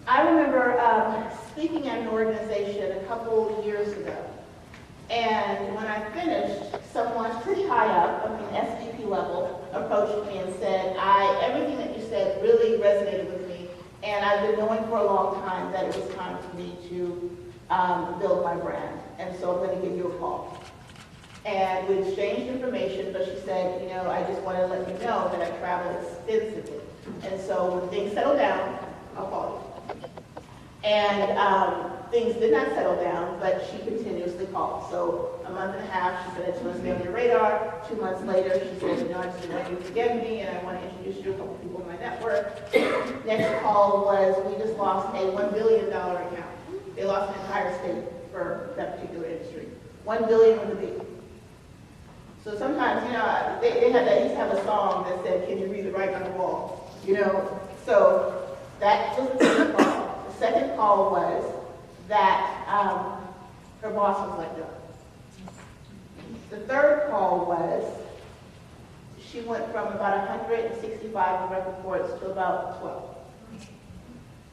I remember speaking at an organization a couple years ago, and when I finished, someone pretty high up, I mean SVP level, approached me and said, everything that you said really resonated with me, and I've been knowing for a long time that it was time for me to build my brand, and so I'm going to give you a call. And we exchanged information, but she said, you know, I just want to let you know that I travel extensively, and so when things settle down, I'll call you. And things did not settle down, but she continuously called. So a month and a half, she said, I just want to stay on your radar. 2 months later, she said, you know, I just didn't want you to forget me, and I want to introduce you to a couple people in my network. Next call was, we just lost a $1 billion account. They lost an entire state for that particular industry. $1 billion with a B. So sometimes, you know, they used to have a song that said, can you read the writing on the wall? You know, so that was the first call. The second call was that her boss was let go. The third call was she went from about 165 direct reports to about 12.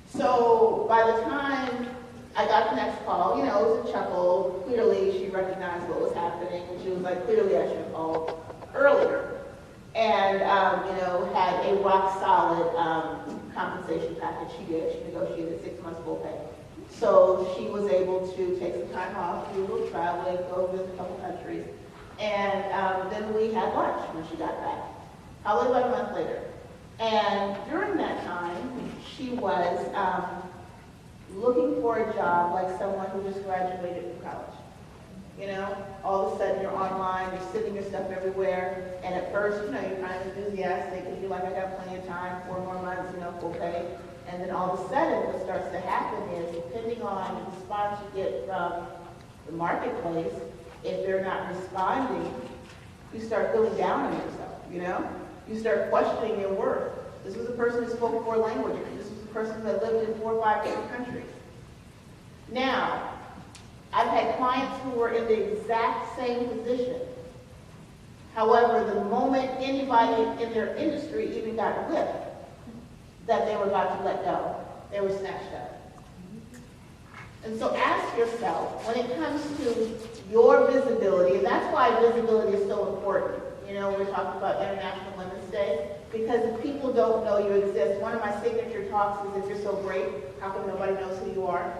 So by the time I got the next call, you know, it was a chuckle. Clearly she recognized what was happening. She was like, clearly I should have called earlier. And, you know, had a rock solid compensation package. She did. She negotiated 6 months full pay. So she was able to take some time off, do a little traveling, go visit a couple countries. And then we had lunch when she got back, probably about a month later. And during that time, she was looking for a job like someone who just graduated from college. You know, all of a sudden you're online, you're sending your stuff everywhere, and at first, you know, you're kind of enthusiastic because you're like, I got plenty of time, 4 more months, you know, full pay. And then all of a sudden, what starts to happen is, depending on the response you get from the marketplace, if they're not responding, you start feeling down on yourself, you know? You start questioning your worth. This was a person who spoke 4 languages. This was a person that lived in 4 or 5 different countries. Now, I've had clients who were in the exact same position. However, the moment anybody in their industry even got whipped, that they were about to let go, they were snatched up. And so ask yourself, when it comes to your visibility, and that's why visibility is so important. You know, we're talking about International Women's Day, because if people don't know you exist, one of my signature talks is, if you're so great, how come nobody knows who you are?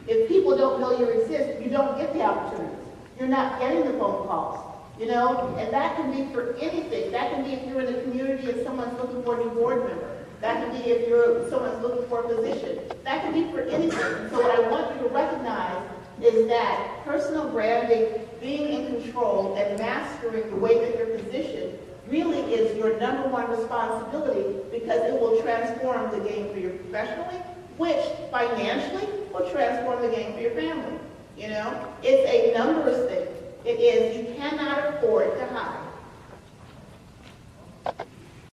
If people don't know you exist, you don't get the opportunities. You're not getting the phone calls, you know? And that can be for anything. That can be if you're in a community and someone's looking for a new board member. That can be if someone's looking for a position. That can be for anything. And so what I want you to recognize is that personal branding, being in control and mastering the way that you're positioned really is your #1 responsibility, because it will transform the game for you professionally, which financially will transform the game for your family. You know, it's a numbers thing. It is, you cannot afford to hide.